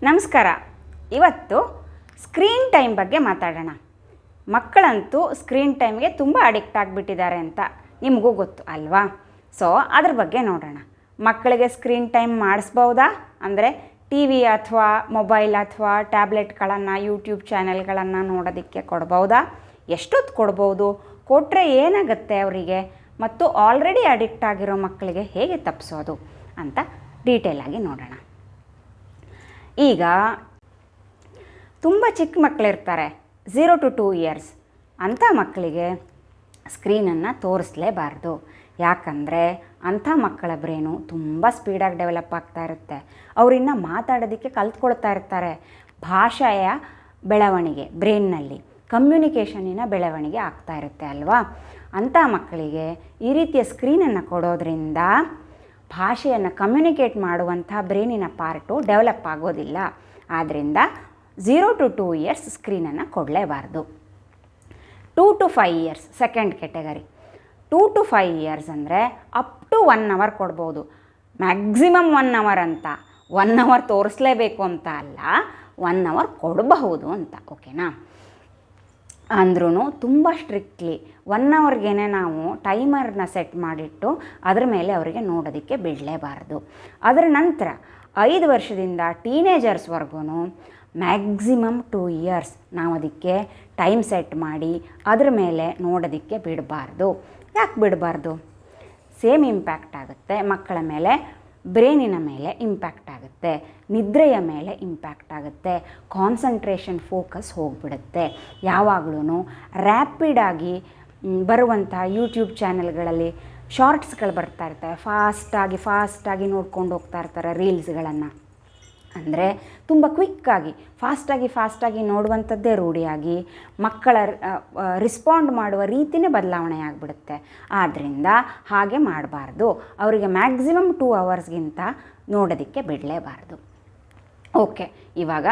ನಮಸ್ಕಾರ. ಇವತ್ತು screen time ಬಗ್ಗೆ ಮಾತಾಡೋಣ. ಮಕ್ಕಳಂತೂ ಸ್ಕ್ರೀನ್ ಟೈಮ್ಗೆ ತುಂಬ ಅಡಿಕ್ಟ್ ಆಗಿಬಿಟ್ಟಿದ್ದಾರೆ ಅಂತ ನಿಮಗೂ ಗೊತ್ತು ಅಲ್ವಾ? ಸೊ ಅದ್ರ ಬಗ್ಗೆ ನೋಡೋಣ. ಮಕ್ಕಳಿಗೆ ಸ್ಕ್ರೀನ್ ಟೈಮ್ ಮಾಡಿಸ್ಬೋದಾ? ಅಂದರೆ ಟಿ ವಿ ಅಥವಾ ಮೊಬೈಲ್ ಅಥವಾ ಟ್ಯಾಬ್ಲೆಟ್ಗಳನ್ನು, ಯೂಟ್ಯೂಬ್ ಚಾನೆಲ್ಗಳನ್ನು ನೋಡೋದಕ್ಕೆ ಕೊಡ್ಬೋದಾ? ಎಷ್ಟೊತ್ತು ಕೊಡ್ಬೋದು? ಕೊಟ್ಟರೆ ಏನಾಗುತ್ತೆ ಅವರಿಗೆ? ಮತ್ತು ಆಲ್ರೆಡಿ ಅಡಿಕ್ಟ್ ಆಗಿರೋ ಮಕ್ಕಳಿಗೆ ಹೇಗೆ ತಪ್ಪಿಸೋದು ಅಂತ ಡೀಟೇಲಾಗಿ ನೋಡೋಣ. ಈಗ ತುಂಬ ಚಿಕ್ಕ ಮಕ್ಕಳಿರ್ತಾರೆ, 0 to 2 years ಅಂಥ ಮಕ್ಕಳಿಗೆ ಸ್ಕ್ರೀನನ್ನು ತೋರಿಸಲೇಬಾರ್ದು. ಯಾಕಂದರೆ ಅಂಥ ಮಕ್ಕಳ ಬ್ರೈನು ತುಂಬ ಸ್ಪೀಡಾಗಿ ಡೆವಲಪ್ ಆಗ್ತಾ ಇರುತ್ತೆ. ಅವರಿನ್ನು ಮಾತಾಡೋದಕ್ಕೆ ಕಲ್ತ್ಕೊಳ್ತಾ ಇರ್ತಾರೆ. ಭಾಷೆಯ ಬೆಳವಣಿಗೆ, ಬ್ರೈನ್ನಲ್ಲಿ ಕಮ್ಯುನಿಕೇಷನಿನ ಬೆಳವಣಿಗೆ ಆಗ್ತಾ ಇರುತ್ತೆ ಅಲ್ವಾ? ಅಂಥ ಮಕ್ಕಳಿಗೆ ಈ ರೀತಿಯ ಸ್ಕ್ರೀನನ್ನು ಕೊಡೋದ್ರಿಂದ ಭಾಷೆಯನ್ನು ಕಮ್ಯುನಿಕೇಟ್ ಮಾಡುವಂಥ ಬ್ರೈನಿನ ಪಾರ್ಟು ಡೆವಲಪ್ ಆಗೋದಿಲ್ಲ. ಆದ್ದರಿಂದ 0 to 2 years ಸ್ಕ್ರೀನನ್ನು ಕೊಡಲೇಬಾರ್ದು. 2 to 5 years second category. 2 to 5 years ಅಂದರೆ ಅಪ್ ಟು 1 hour ಕೊಡ್ಬೋದು. ಮ್ಯಾಕ್ಸಿಮಮ್ 1 hour ಅಂತ, 1 hour ತೋರಿಸಲೇಬೇಕು ಅಂತ ಅಲ್ಲ, 1 hour ಕೊಡಬಹುದು ಅಂತ. ಓಕೆನಾ? ಅಂದ್ರೂ ತುಂಬ ಸ್ಟ್ರಿಕ್ಟ್ಲಿ 1 hourಗೆ ನಾವು ಟೈಮರ್ನ ಸೆಟ್ ಮಾಡಿಟ್ಟು ಅದರ ಮೇಲೆ ಅವರಿಗೆ ನೋಡೋದಕ್ಕೆ ಬಿಡಲೇಬಾರ್ದು. ಅದರ ನಂತರ 5 ವರ್ಷದಿಂದ ಟೀನೇಜರ್ಸ್ವರೆಗೂ ಮ್ಯಾಕ್ಸಿಮಮ್ 2 years ನಾವು ಅದಕ್ಕೆ ಟೈಮ್ ಸೆಟ್ ಮಾಡಿ ಅದ್ರ ಮೇಲೆ ನೋಡೋದಕ್ಕೆ ಬಿಡಬಾರ್ದು. ಯಾಕೆ ಬಿಡಬಾರ್ದು? ಸೇಮ್ ಇಂಪ್ಯಾಕ್ಟ್ ಆಗುತ್ತೆ ಮಕ್ಕಳ ಮೇಲೆ, ಬ್ರೈನಿನ ಮೇಲೆ ಇಂಪ್ಯಾಕ್ಟ್ ಆಗುತ್ತೆ, ನಿದ್ರೆಯ ಮೇಲೆ ಇಂಪ್ಯಾಕ್ಟ್ ಆಗುತ್ತೆ, ಕಾನ್ಸಂಟ್ರೇಷನ್ ಫೋಕಸ್ ಹೋಗಿಬಿಡುತ್ತೆ. ಯಾವಾಗಲೂ ರ್ಯಾಪಿಡಾಗಿ ಬರುವಂಥ ಯೂಟ್ಯೂಬ್ ಚಾನೆಲ್ಗಳಲ್ಲಿ ಶಾರ್ಟ್ಸ್ಗಳು ಬರ್ತಾ ಇರ್ತವೆ. ಫಾಸ್ಟಾಗಿ ನೋಡ್ಕೊಂಡು ಹೋಗ್ತಾ ಇರ್ತಾರೆ ರೀಲ್ಸ್ಗಳನ್ನು. ಅಂದರೆ ತುಂಬ ಕ್ವಿಕ್ಕಾಗಿ ಫಾಸ್ಟಾಗಿ ನೋಡುವಂಥದ್ದೇ ರೂಢಿಯಾಗಿ ಮಕ್ಕಳ ರಿಸ್ಪಾಂಡ್ ಮಾಡುವ ರೀತಿಯೇ ಬದಲಾವಣೆ ಆಗಿಬಿಡುತ್ತೆ. ಆದ್ದರಿಂದ ಹಾಗೆ ಮಾಡಬಾರ್ದು. ಅವರಿಗೆ ಮ್ಯಾಕ್ಸಿಮಮ್ 2 hours ನೋಡೋದಕ್ಕೆ ಬಿಡಲೇಬಾರ್ದು. ಓಕೆ, ಇವಾಗ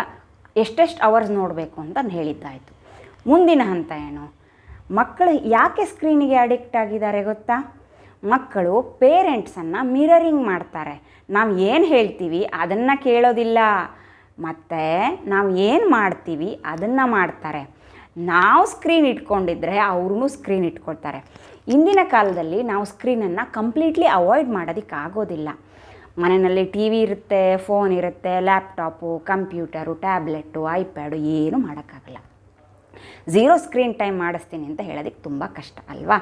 ಎಷ್ಟೆಷ್ಟು ಅವರ್ಸ್ ನೋಡಬೇಕು ಅಂತ ನಾನು ಹೇಳಿದ್ದಾಯಿತು. ಮುಂದಿನ ಹಂತ ಏನು? ಮಕ್ಕಳು ಯಾಕೆ ಸ್ಕ್ರೀನಿಗೆ ಅಡಿಕ್ಟ್ ಆಗಿದ್ದಾರೆ ಗೊತ್ತಾ? ಮಕ್ಕಳು ಪೇರೆಂಟ್ಸನ್ನು ಮಿರರಿಂಗ್ ಮಾಡ್ತಾರೆ. ನಾವು ಏನು ಹೇಳ್ತೀವಿ ಅದನ್ನು ಕೇಳೋದಿಲ್ಲ, ಮತ್ತು ನಾವು ಏನು ಮಾಡ್ತೀವಿ ಅದನ್ನು ಮಾಡ್ತಾರೆ. ನಾವು ಸ್ಕ್ರೀನ್ ಇಟ್ಕೊಂಡಿದ್ರೆ ಅವ್ರೂ ಸ್ಕ್ರೀನ್ ಇಟ್ಕೊಳ್ತಾರೆ. ಇಂದಿನ ಕಾಲದಲ್ಲಿ ನಾವು ಸ್ಕ್ರೀನನ್ನು ಕಂಪ್ಲೀಟ್ಲಿ ಅವಾಯ್ಡ್ ಮಾಡೋದಕ್ಕಾಗೋದಿಲ್ಲ. ಮನೆಯಲ್ಲಿ ಟಿ ವಿ ಇರುತ್ತೆ, ಫೋನ್ ಇರುತ್ತೆ, ಲ್ಯಾಪ್ಟಾಪು, ಕಂಪ್ಯೂಟರು, ಟ್ಯಾಬ್ಲೆಟ್ಟು, ಐಪ್ಯಾಡು, ಏನೂ ಮಾಡೋಕ್ಕಾಗಲ್ಲ. 0 ಸ್ಕ್ರೀನ್ ಟೈಮ್ ಮಾಡಿಸ್ತೀನಿ ಅಂತ ಹೇಳೋದಕ್ಕೆ ತುಂಬ ಕಷ್ಟ ಅಲ್ವಾ?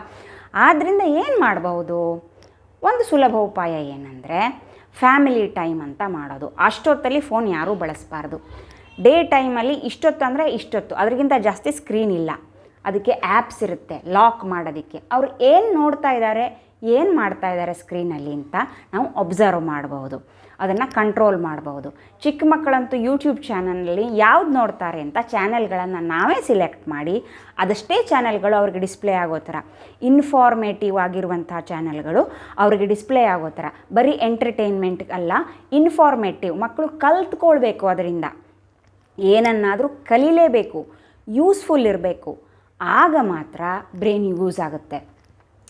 ಆದ್ದರಿಂದ ಏನು ಮಾಡಬಹುದು? ಒಂದು ಸುಲಭ ಉಪಾಯ ಏನಂದರೆ ಫ್ಯಾಮಿಲಿ ಟೈಮ್ ಅಂತ ಮಾಡೋದು. ಅಷ್ಟೊತ್ತಲ್ಲಿ ಫೋನ್ ಯಾರೂ ಬಳಸಬಾರ್ದು. ಡೇ ಟೈಮಲ್ಲಿ ಇಷ್ಟೊತ್ತು ಅಂದರೆ ಇಷ್ಟೊತ್ತು, ಅದಕ್ಕಿಂತ ಜಾಸ್ತಿ ಸ್ಕ್ರೀನ್ ಇಲ್ಲ. ಅದಕ್ಕೆ ಆ್ಯಪ್ಸ್ ಇರುತ್ತೆ ಲಾಕ್ ಮಾಡೋದಕ್ಕೆ. ಅವರು ಏನು ನೋಡ್ತಾ ಇದ್ದಾರೆ, ಏನು ಮಾಡ್ತಾ ಇದ್ದಾರೆ ಸ್ಕ್ರೀನಲ್ಲಿ ಅಂತ ನಾವು ಒಬ್ಸರ್ವ್ ಮಾಡಬಹುದು, ಅದನ್ನು ಕಂಟ್ರೋಲ್ ಮಾಡಬಹುದು. ಚಿಕ್ಕ ಮಕ್ಕಳಂತೂ ಯೂಟ್ಯೂಬ್ ಚಾನಲಲ್ಲಿ ಯಾವ್ದು ನೋಡ್ತಾರೆ ಅಂತ ಚಾನೆಲ್ಗಳನ್ನು ನಾವೇ ಸಿಲೆಕ್ಟ್ ಮಾಡಿ ಅದಷ್ಟೇ ಚಾನೆಲ್ಗಳು ಅವ್ರಿಗೆ ಡಿಸ್ಪ್ಲೇ ಆಗೋ ಥರ, ಇನ್ಫಾರ್ಮೇಟಿವ್ ಆಗಿರುವಂಥ ಚಾನೆಲ್ಗಳು ಅವ್ರಿಗೆ ಡಿಸ್ಪ್ಲೇ ಆಗೋ ಥರ. ಬರೀ ಎಂಟರ್ಟೈನ್ಮೆಂಟ್ ಅಲ್ಲ, ಇನ್ಫಾರ್ಮೇಟಿವ್. ಮಕ್ಕಳು ಕಲ್ತ್ಕೊಳ್ಬೇಕು, ಅದರಿಂದ ಏನನ್ನಾದರೂ ಕಲೀಲೇಬೇಕು, ಯೂಸ್ಫುಲ್ ಇರಬೇಕು. ಆಗ ಮಾತ್ರ ಬ್ರೈನ್ ಯೂಸ್ ಆಗುತ್ತೆ.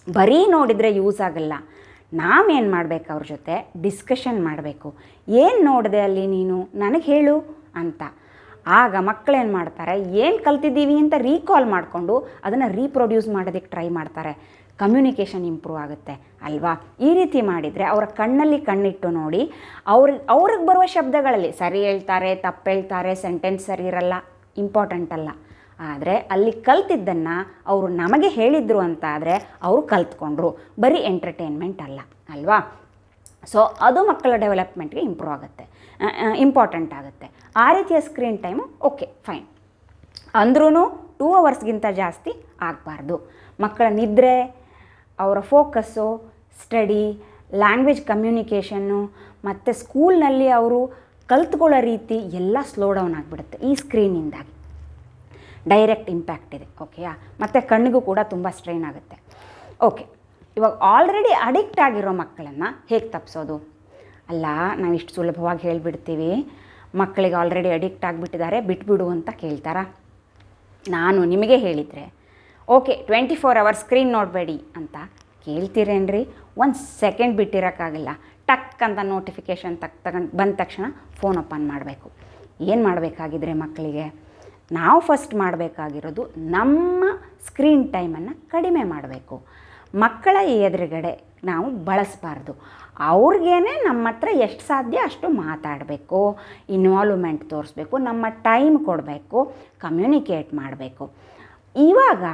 ಬರೀ ನೋಡಿದರೆ ಯೂಸ್ ಆಗಲ್ಲ. ನಾವೇನು ಮಾಡಬೇಕು? ಅವ್ರ ಜೊತೆ ಡಿಸ್ಕಷನ್ ಮಾಡಬೇಕು. ಏನು ನೋಡಿದೆ ಅಲ್ಲಿ ನೀನು, ನನಗೆ ಹೇಳು ಅಂತ. ಆಗ ಮಕ್ಕಳೇನು ಮಾಡ್ತಾರೆ? ಏನು ಕಲ್ತಿದ್ದೀವಿ ಅಂತ ರೀಕಾಲ್ ಮಾಡಿಕೊಂಡು ಅದನ್ನು ರೀಪ್ರೊಡ್ಯೂಸ್ ಮಾಡೋದಕ್ಕೆ ಟ್ರೈ ಮಾಡ್ತಾರೆ. ಕಮ್ಯುನಿಕೇಷನ್ ಇಂಪ್ರೂವ್ ಆಗುತ್ತೆ ಅಲ್ವಾ? ಈ ರೀತಿ ಮಾಡಿದರೆ ಅವರ ಕಣ್ಣಲ್ಲಿ ಕಣ್ಣಿಟ್ಟು ನೋಡಿ ಅವ್ರಿಗೆ ಬರುವ ಶಬ್ದಗಳಲ್ಲಿ ಸರಿ ಹೇಳ್ತಾರೆ, ತಪ್ಪು ಹೇಳ್ತಾರೆ, ಸೆಂಟೆನ್ಸ್ ಸರಿ ಇರಲ್ಲ, ಇಂಪಾರ್ಟೆಂಟ್ ಅಲ್ಲ. ಆದರೆ ಅಲ್ಲಿ ಕಲ್ತಿದ್ದನ್ನು ಅವರು ನಮಗೆ ಹೇಳಿದರು ಅಂತ ಆದರೆ ಅವರು ಕಲ್ತ್ಕೊಂಡ್ರು. ಬರೀ ಎಂಟರ್ಟೈನ್ಮೆಂಟ್ ಅಲ್ಲ ಅಲ್ವಾ? ಸೊ ಅದು ಮಕ್ಕಳ ಡೆವಲಪ್ಮೆಂಟ್ಗೆ ಇಂಪಾರ್ಟೆಂಟ್ ಆಗುತ್ತೆ. ಆ ರೀತಿಯ ಸ್ಕ್ರೀನ್ ಟೈಮು ಓಕೆ ಫೈನ್. ಅಂದ್ರೂ 2 hours ಜಾಸ್ತಿ ಆಗಬಾರ್ದು. ಮಕ್ಕಳ ನಿದ್ರೆ, ಅವರ ಫೋಕಸ್ಸು, ಸ್ಟಡಿ, ಲ್ಯಾಂಗ್ವೇಜ್ ಕಮ್ಯುನಿಕೇಷನ್ನು ಮತ್ತು ಸ್ಕೂಲ್ನಲ್ಲಿ ಅವರು ಕಲ್ತ್ಕೊಳ್ಳೋ ರೀತಿ ಎಲ್ಲ ಸ್ಲೋ ಡೌನ್ ಆಗಿಬಿಡುತ್ತೆ ಈ ಸ್ಕ್ರೀನಿಂದಾಗಿ. ಡೈರೆಕ್ಟ್ ಇಂಪ್ಯಾಕ್ಟ್ ಇದೆ. ಓಕೆಯಾ? ಮತ್ತು ಕಣ್ಣಿಗೂ ಕೂಡ ತುಂಬ ಸ್ಟ್ರೈನ್ ಆಗುತ್ತೆ. ಓಕೆ, ಇವಾಗ ಆಲ್ರೆಡಿ ಅಡಿಕ್ಟ್ ಆಗಿರೋ ಮಕ್ಕಳನ್ನು ಹೇಗೆ ತಪ್ಪಿಸೋದು? ಅಲ್ಲ, ನಾವು ಇಷ್ಟು ಸುಲಭವಾಗಿ ಹೇಳಿಬಿಡ್ತೀವಿ, ಮಕ್ಕಳಿಗೆ ಆಲ್ರೆಡಿ ಅಡಿಕ್ಟ್ ಆಗಿಬಿಟ್ಟಿದ್ದಾರೆ ಬಿಟ್ಬಿಡು ಅಂತ ಕೇಳ್ತಾರಾ? ನಾನು ನಿಮಗೆ ಹೇಳಿದರೆ ಓಕೆ 24 hours ಸ್ಕ್ರೀನ್ ನೋಡಬೇಡಿ ಅಂತ ಕೇಳ್ತೀರೇನ್ರಿ? 1 second ಬಿಟ್ಟಿರೋಕ್ಕಾಗಲ್ಲ. ಟಕ್ ಅಂತ ನೋಟಿಫಿಕೇಷನ್ ಬಂದ ತಕ್ಷಣ ಫೋನ್ ಓಪನ್ ಮಾಡಬೇಕು. ಏನು ಮಾಡಬೇಕಾಗಿದ್ರೆ ಮಕ್ಕಳಿಗೆ ನಾವು ಫಸ್ಟ್ ಮಾಡಬೇಕಾಗಿರೋದು ನಮ್ಮ ಸ್ಕ್ರೀನ್ ಟೈಮನ್ನು ಕಡಿಮೆ ಮಾಡಬೇಕು. ಮಕ್ಕಳ ಎದುರುಗಡೆ ನಾವು ಬಳಸಬಾರ್ದು. ಅವ್ರಿಗೇನೆ ನಮ್ಮ ಹತ್ರ ಎಷ್ಟು ಸಾಧ್ಯ ಅಷ್ಟು ಮಾತಾಡಬೇಕು, ಇನ್ವಾಲ್ವ್ಮೆಂಟ್ ತೋರಿಸ್ಬೇಕು, ನಮ್ಮ ಟೈಮ್ ಕೊಡಬೇಕು, ಕಮ್ಯುನಿಕೇಟ್ ಮಾಡಬೇಕು. ಇವಾಗ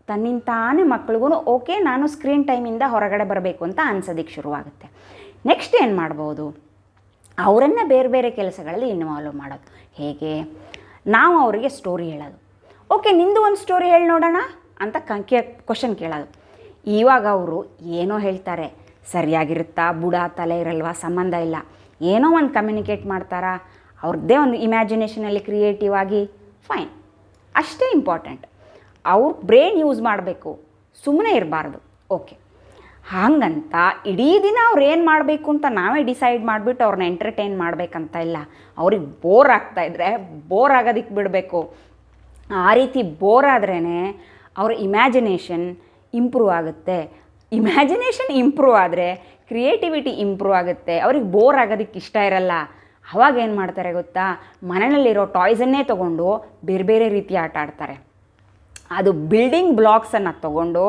ತನ್ನಿಂತಾನೇ ಮಕ್ಳಿಗೂ ಓಕೆ ನಾನು ಸ್ಕ್ರೀನ್ ಟೈಮಿಂದ ಹೊರಗಡೆ ಬರಬೇಕು ಅಂತ ಅನ್ಸೋದಕ್ಕೆ ಶುರುವಾಗುತ್ತೆ. ನೆಕ್ಸ್ಟ್ ಏನು ಮಾಡ್ಬೋದು, ಅವರನ್ನು ಬೇರೆ ಬೇರೆ ಕೆಲಸಗಳಲ್ಲಿ ಇನ್ವಾಲ್ವ್ ಮಾಡೋದು. ಹೇಗೆ? ನಾವು ಅವರಿಗೆ ಸ್ಟೋರಿ ಹೇಳೋದು. ಓಕೆ ನಿಂದು ಒಂದು ಸ್ಟೋರಿ ಹೇಳಿ ನೋಡೋಣ ಅಂತ ಕ್ವಶನ್ ಕೇಳೋದು. ಇವಾಗ ಅವರು ಏನೋ ಹೇಳ್ತಾರೆ, ಸರಿಯಾಗಿರುತ್ತಾ, ಬುಡ ತಲೆ ಇರಲ್ವಾ, ಸಂಬಂಧ ಇಲ್ಲ, ಏನೋ ಒಂದು ಕಮ್ಯುನಿಕೇಟ್ ಮಾಡ್ತಾರಾ, ಅವ್ರದ್ದೇ ಒಂದು ಇಮ್ಯಾಜಿನೇಷನಲ್ಲಿ ಕ್ರಿಯೇಟಿವ್ ಆಗಿ, ಫೈನ್, ಅಷ್ಟೇ ಇಂಪಾರ್ಟೆಂಟ್. ಅವ್ರ ಬ್ರೈನ್ ಯೂಸ್ ಮಾಡಬೇಕು, ಸುಮ್ಮನೆ ಇರಬಾರ್ದು. ಓಕೆ, ಹಾಗಂತ ಇಡೀ ದಿನ ಅವ್ರು ಏನು ಮಾಡಬೇಕು ಅಂತ ನಾವೇ ಡಿಸೈಡ್ ಮಾಡಿಬಿಟ್ಟು ಅವ್ರನ್ನ ಎಂಟರ್ಟೈನ್ ಮಾಡಬೇಕಂತ ಇಲ್ಲ. ಅವ್ರಿಗೆ ಬೋರ್ ಆಗ್ತಾಯಿದ್ರೆ ಬೋರ್ ಆಗೋದಕ್ಕೆ ಬಿಡಬೇಕು. ಆ ರೀತಿ ಬೋರ್ ಆದ್ರೇ ಅವ್ರ ಇಮ್ಯಾಜಿನೇಷನ್ ಇಂಪ್ರೂವ್ ಆಗುತ್ತೆ. ಇಮ್ಯಾಜಿನೇಷನ್ ಇಂಪ್ರೂವ್ ಆದರೆ ಕ್ರಿಯೇಟಿವಿಟಿ ಇಂಪ್ರೂವ್ ಆಗುತ್ತೆ. ಅವ್ರಿಗೆ ಬೋರ್ ಆಗೋದಕ್ಕೆ ಇಷ್ಟ ಇರಲ್ಲ. ಅವಾಗ ಏನು ಮಾಡ್ತಾರೆ ಗೊತ್ತಾ, ಮನೆಯಲ್ಲಿರೋ ಟಾಯ್ಸನ್ನೇ ತೊಗೊಂಡು ಬೇರೆ ಬೇರೆ ರೀತಿ ಆಟ ಆಡ್ತಾರೆ. ಅದು ಬಿಲ್ಡಿಂಗ್ ಬ್ಲಾಕ್ಸನ್ನು ತೊಗೊಂಡು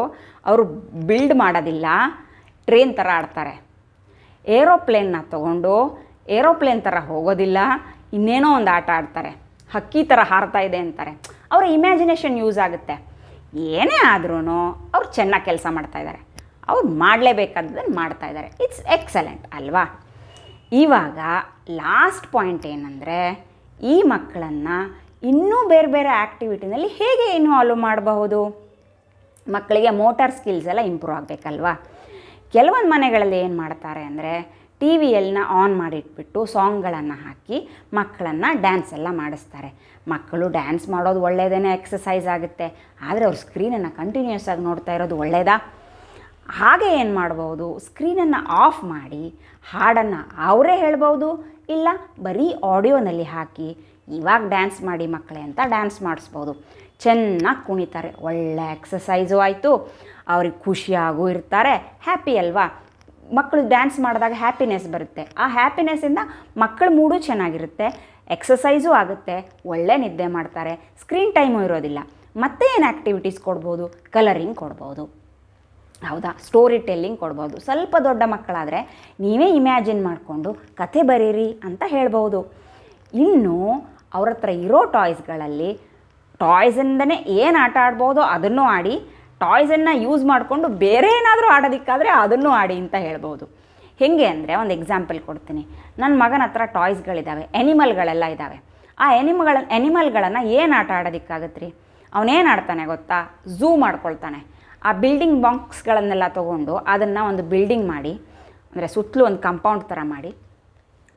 ಅವರು ಬಿಲ್ಡ್ ಮಾಡೋದಿಲ್ಲ, ಟ್ರೈನ್ ಥರ ಆಡ್ತಾರೆ. ಏರೋಪ್ಲೇನ್ನ ತೊಗೊಂಡು ಏರೋಪ್ಲೇನ್ ಥರ ಹೋಗೋದಿಲ್ಲ, ಇನ್ನೇನೋ ಒಂದು ಆಟ ಆಡ್ತಾರೆ, ಹಕ್ಕಿ ಥರ ಹಾರ್ತಾ ಇದೆ ಅಂತಾರೆ. ಅವರ ಇಮ್ಯಾಜಿನೇಷನ್ ಯೂಸ್ ಆಗುತ್ತೆ. ಏನೇ ಆದ್ರೂ ಅವ್ರು ಚೆನ್ನಾಗಿ ಕೆಲಸ ಮಾಡ್ತಾಯಿದ್ದಾರೆ, ಅವ್ರು ಮಾಡಲೇಬೇಕಾದದನ್ನು ಮಾಡ್ತಾಯಿದ್ದಾರೆ. ಇಟ್ಸ್ ಎಕ್ಸಲೆಂಟ್ ಅಲ್ವಾ? ಇವಾಗ ಲಾಸ್ಟ್ ಪಾಯಿಂಟ್ ಏನಂದರೆ, ಈ ಮಕ್ಕಳನ್ನು ಇನ್ನೂ ಬೇರೆ ಬೇರೆ ಆ್ಯಕ್ಟಿವಿಟಿನಲ್ಲಿ ಹೇಗೆ ಇನ್ವಾಲ್ವ್ ಮಾಡಬಹುದು? ಮಕ್ಕಳಿಗೆ ಮೋಟಾರ್ ಸ್ಕಿಲ್ಸ್ ಎಲ್ಲ ಇಂಪ್ರೂವ್ ಆಗಬೇಕಲ್ವಾ? ಕೆಲವೊಂದು ಮನೆಗಳಲ್ಲಿ ಏನು ಮಾಡ್ತಾರೆ ಅಂದರೆ, ಟಿ ವಿಯನ್ನ ಆನ್ ಮಾಡಿಟ್ಬಿಟ್ಟು ಸಾಂಗ್ಗಳನ್ನು ಹಾಕಿ ಮಕ್ಕಳನ್ನು ಡ್ಯಾನ್ಸ್ ಎಲ್ಲ ಮಾಡಿಸ್ತಾರೆ. ಮಕ್ಕಳು ಡ್ಯಾನ್ಸ್ ಮಾಡೋದು ಒಳ್ಳೆಯದೇ, ಎಕ್ಸಸೈಸ್ ಆಗುತ್ತೆ. ಆದರೆ ಅವ್ರು ಸ್ಕ್ರೀನನ್ನು ಕಂಟಿನ್ಯೂಸ್ ಆಗಿ ನೋಡ್ತಾ ಇರೋದು ಒಳ್ಳೆಯದಾ? ಹಾಗೆ ಏನು ಮಾಡ್ಬೋದು, ಸ್ಕ್ರೀನನ್ನು ಆಫ್ ಮಾಡಿ ಹಾಡನ್ನು ಅವರೇ ಹೇಳ್ಬೋದು, ಇಲ್ಲ ಬರೀ ಆಡಿಯೋನಲ್ಲಿ ಹಾಕಿ ಇವಾಗ ಡ್ಯಾನ್ಸ್ ಮಾಡಿ ಮಕ್ಕಳೇ ಅಂತ ಡ್ಯಾನ್ಸ್ ಮಾಡಿಸ್ಬೋದು. ಚೆನ್ನಾಗಿ ಕುಣಿತಾರೆ, ಒಳ್ಳೆ ಎಕ್ಸಸೈಸು ಆಯಿತು, ಅವ್ರಿಗೆ ಖುಷಿಯಾಗೂ ಇರ್ತಾರೆ, ಹ್ಯಾಪಿ ಅಲ್ವಾ? ಮಕ್ಕಳು ಡ್ಯಾನ್ಸ್ ಮಾಡಿದಾಗ ಹ್ಯಾಪಿನೆಸ್ ಬರುತ್ತೆ. ಆ ಹ್ಯಾಪಿನೆಸ್ಸಿಂದ ಮಕ್ಕಳ ಮೂಡು ಚೆನ್ನಾಗಿರುತ್ತೆ, ಎಕ್ಸಸೈಸು ಆಗುತ್ತೆ, ಒಳ್ಳೆ ನಿದ್ದೆ ಮಾಡ್ತಾರೆ, ಸ್ಕ್ರೀನ್ ಟೈಮು ಇರೋದಿಲ್ಲ. ಮತ್ತೆ ಏನು ಆ್ಯಕ್ಟಿವಿಟೀಸ್ ಕೊಡ್ಬೋದು? ಕಲರಿಂಗ್ ಕೊಡ್ಬೋದು, ಹೌದಾ? ಸ್ಟೋರಿ ಟೆಲ್ಲಿಂಗ್ ಕೊಡ್ಬೋದು. ಸ್ವಲ್ಪ ದೊಡ್ಡ ಮಕ್ಕಳಾದರೆ ನೀವೇ ಇಮ್ಯಾಜಿನ್ ಮಾಡಿಕೊಂಡು ಕತೆ ಬರೀರಿ ಅಂತ ಹೇಳ್ಬೋದು. ಇನ್ನು ಅವ್ರ ಹತ್ರ ಇರೋ ಟಾಯ್ಸ್ಗಳಲ್ಲಿ ಟಾಯ್ಸಿಂದನೇ ಏನು ಆಟ ಆಡ್ಬೋದೋ ಅದನ್ನು ಆಡಿ, ಟಾಯ್ಸನ್ನು ಯೂಸ್ ಮಾಡಿಕೊಂಡು ಬೇರೆ ಏನಾದರೂ ಆಡೋದಕ್ಕಾದರೆ ಅದನ್ನು ಆಡಿ ಅಂತ ಹೇಳ್ಬೋದು. ಹೇಗೆ ಅಂದರೆ, ಒಂದು ಎಕ್ಸಾಂಪಲ್ ಕೊಡ್ತೀನಿ. ನನ್ನ ಮಗನ ಹತ್ರ ಟಾಯ್ಸ್ಗಳಿದ್ದಾವೆ, ಎನಿಮಲ್ಗಳೆಲ್ಲ ಇದ್ದಾವೆ. ಆ ಎನಿಮಲ್ಗಳನ್ನು ಏನು ಆಟ ಆಡೋದಕ್ಕಾಗತ್ತೆ ರೀ? ಅವನೇನು ಆಡ್ತಾನೆ ಗೊತ್ತಾ? ಝೂ ಮಾಡ್ಕೊಳ್ತಾನೆ. ಆ ಬಿಲ್ಡಿಂಗ್ ಬಾಕ್ಸ್ಗಳನ್ನೆಲ್ಲ ತೊಗೊಂಡು ಅದನ್ನು ಒಂದು ಬಿಲ್ಡಿಂಗ್ ಮಾಡಿ, ಅಂದರೆ ಸುತ್ತಲೂ ಒಂದು ಕಾಂಪೌಂಡ್ ಥರ ಮಾಡಿ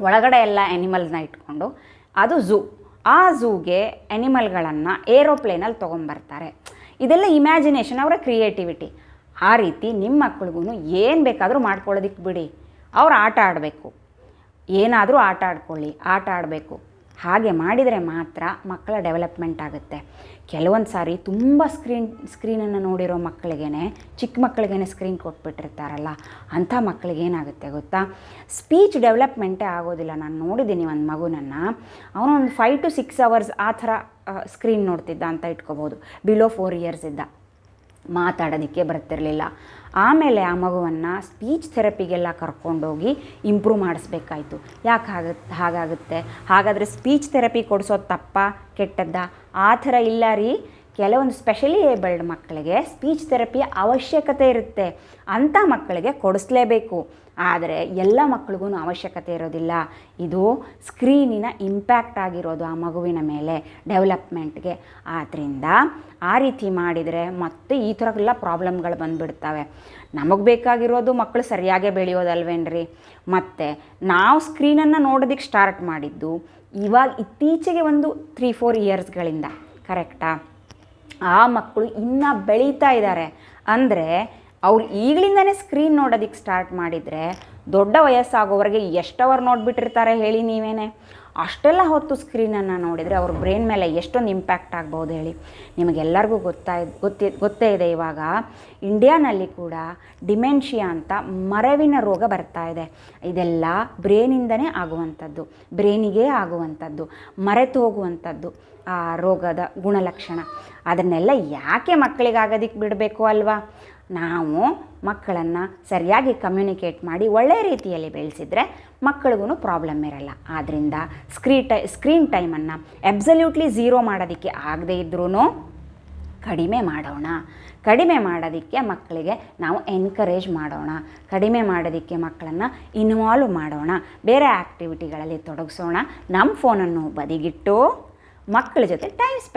ಒಳಗಡೆ ಎಲ್ಲ ಎನಿಮಲ್ಸ್ನ ಇಟ್ಕೊಂಡು ಅದು ಝೂ. ಆ ಝೂಗೆ ಎನಿಮಲ್ಗಳನ್ನು ಏರೋಪ್ಲೇನಲ್ಲಿ ತೊಗೊಂಬರ್ತಾರೆ. ಇದೆಲ್ಲ ಇಮ್ಯಾಜಿನೇಷನ್, ಅವರ ಕ್ರಿಯೇಟಿವಿಟಿ. ಆ ರೀತಿ ನಿಮ್ಮ ಮಕ್ಳಿಗೂ ಏನು ಬೇಕಾದರೂ ಮಾಡ್ಕೊಳ್ಳೋದಕ್ಕೆ ಬಿಡಿ. ಅವ್ರು ಆಟ ಆಡಬೇಕು, ಏನಾದರೂ ಆಟ ಆಡ್ಕೊಳ್ಳಿ, ಆಟ ಆಡಬೇಕು. ಹಾಗೆ ಮಾಡಿದರೆ ಮಾತ್ರ ಮಕ್ಕಳ ಡೆವಲಪ್ಮೆಂಟ್ ಆಗುತ್ತೆ. ಕೆಲವೊಂದು ಸಾರಿ ತುಂಬ ಸ್ಕ್ರೀನನ್ನು ನೋಡಿರೋ ಮಕ್ಕಳಿಗೇ, ಚಿಕ್ಕ ಮಕ್ಕಳಿಗೇ ಸ್ಕ್ರೀನ್ ಕೊಟ್ಬಿಟ್ಟಿರ್ತಾರಲ್ಲ, ಅಂಥ ಮಕ್ಕಳಿಗೇನಾಗುತ್ತೆ ಗೊತ್ತಾ, ಸ್ಪೀಚ್ ಡೆವಲಪ್ಮೆಂಟೇ ಆಗೋದಿಲ್ಲ. ನಾನು ನೋಡಿದ್ದೀನಿ ಒಂದು ಮಗುನನ್ನು, ಅವನು ಒಂದು 5 to 6 hours ಆ ಥರ ಸ್ಕ್ರೀನ್ ನೋಡ್ತಿದ್ದ ಅಂತ ಇಟ್ಕೋಬೋದು. ಬಿಲೋ 4 years ಇದ್ದ, ಮಾತಾಡೋದಕ್ಕೆ ಬರ್ತಿರಲಿಲ್ಲ. ಆಮೇಲೆ ಆ ಮಗುವನ್ನು ಸ್ಪೀಚ್ ಥೆರಪಿಗೆಲ್ಲ ಕರ್ಕೊಂಡೋಗಿ ಇಂಪ್ರೂವ್ ಮಾಡಿಸ್ಬೇಕಾಯ್ತು. ಯಾಕೆ ಹಾಗಾಗುತ್ತೆ? ಹಾಗಾದರೆ ಸ್ಪೀಚ್ ಥೆರಪಿ ಕೊಡಿಸೋದು ತಪ್ಪಾ ಕೆಟ್ಟದ್ದ? ಆ ಥರ ಇಲ್ಲ ರೀ. ಕೆಲವೊಂದು ಸ್ಪೆಷಲಿ ಏಬಲ್ಡ್ ಮಕ್ಕಳಿಗೆ ಸ್ಪೀಚ್ ಥೆರಪಿಯ ಅವಶ್ಯಕತೆ ಇರುತ್ತೆ, ಅಂಥ ಮಕ್ಕಳಿಗೆ ಕೊಡಿಸ್ಲೇಬೇಕು. ಆದರೆ ಎಲ್ಲ ಮಕ್ಕಳಿಗೂ ಅವಶ್ಯಕತೆ ಇರೋದಿಲ್ಲ. ಇದು ಸ್ಕ್ರೀನಿನ ಇಂಪ್ಯಾಕ್ಟ್ ಆಗಿರೋದು ಆ ಮಗುವಿನ ಮೇಲೆ, ಡೆವಲಪ್ಮೆಂಟ್ಗೆ. ಆದ್ದರಿಂದ ಆ ರೀತಿ ಮಾಡಿದರೆ ಮತ್ತೆ ಈ ಥರ ಎಲ್ಲ ಪ್ರಾಬ್ಲಮ್ಗಳು ಬಂದುಬಿಡ್ತವೆ. ನಮಗೆ ಬೇಕಾಗಿರೋದು ಮಕ್ಕಳು ಸರಿಯಾಗೇ ಬೆಳೆಯೋದಲ್ವೇನ್ರಿ? ಮತ್ತು ನಾವು ಸ್ಕ್ರೀನನ್ನು ನೋಡೋದಕ್ಕೆ ಸ್ಟಾರ್ಟ್ ಮಾಡಿದ್ದು ಇವಾಗ ಇತ್ತೀಚೆಗೆ ಒಂದು 3-4 yearsಗಳಿಂದ, ಕರೆಕ್ಟಾ? ಆ ಮಕ್ಕಳು ಇನ್ನೂ ಬೆಳೀತಾ ಇದ್ದಾರೆ. ಅಂದರೆ ಅವ್ರು ಈಗಲಿಂದನೇ ಸ್ಕ್ರೀನ್ ನೋಡೋದಕ್ಕೆ ಸ್ಟಾರ್ಟ್ ಮಾಡಿದರೆ ದೊಡ್ಡ ವಯಸ್ಸಾಗೋವರೆಗೆ ಎಷ್ಟು ಅವರ್ ನೋಡಿಬಿಟ್ಟಿರ್ತಾರೆ ಹೇಳಿ ನೀವೇನೆ? ಅಷ್ಟೆಲ್ಲ ಹೊತ್ತು ಸ್ಕ್ರೀನನ್ನು ನೋಡಿದರೆ ಅವ್ರ ಬ್ರೈನ್ ಮೇಲೆ ಎಷ್ಟೊಂದು ಇಂಪ್ಯಾಕ್ಟ್ ಆಗ್ಬೋದು ಹೇಳಿ. ನಿಮಗೆಲ್ಲರಿಗೂ ಗೊತ್ತೇ ಇದೆ, ಇವಾಗ ಇಂಡಿಯಾನಲ್ಲಿ ಕೂಡ ಡಿಮೆನ್ಷಿಯಾ ಅಂತ ಮರವಿನ ರೋಗ ಬರ್ತಾ ಇದೆ. ಇದೆಲ್ಲ ಬ್ರೇನಿಂದನೇ ಆಗುವಂಥದ್ದು, ಬ್ರೇನಿಗೆ ಆಗುವಂಥದ್ದು, ಮರೆತು ಹೋಗುವಂಥದ್ದು ಆ ರೋಗದ ಗುಣಲಕ್ಷಣ. ಅದನ್ನೆಲ್ಲ ಯಾಕೆ ಮಕ್ಕಳಿಗಾಗೋದಕ್ಕೆ ಬಿಡಬೇಕು ಅಲ್ವಾ? ನಾವು ಮಕ್ಕಳನ್ನು ಸರಿಯಾಗಿ ಕಮ್ಯುನಿಕೇಟ್ ಮಾಡಿ ಒಳ್ಳೆಯ ರೀತಿಯಲ್ಲಿ ಬೆಳೆಸಿದರೆ ಮಕ್ಕಳಿಗೂ ಪ್ರಾಬ್ಲಮ್ ಇರಲ್ಲ. ಆದ್ದರಿಂದ ಸ್ಕ್ರೀನ್ ಟೈಮನ್ನು ಅಬ್ಸಲ್ಯೂಟ್ಲಿ ಝೀರೋ ಮಾಡೋದಕ್ಕೆ ಆಗದೇ ಇದ್ರೂ ಕಡಿಮೆ ಮಾಡೋದಕ್ಕೆ ಮಕ್ಕಳಿಗೆ ನಾವು ಎನ್ಕರೇಜ್ ಮಾಡೋಣ, ಕಡಿಮೆ ಮಾಡೋದಕ್ಕೆ ಮಕ್ಕಳನ್ನು ಇನ್ವಾಲ್ವ್ ಮಾಡೋಣ, ಬೇರೆ ಆ್ಯಕ್ಟಿವಿಟಿಗಳಲ್ಲಿ ತೊಡಗಿಸೋಣ. ನಮ್ಮ ಫೋನನ್ನು ಬದಿಗಿಟ್ಟು ಮಕ್ಕಳ ಜೊತೆ ಟೈಮ್ ಸ್ಪೆಂಡ್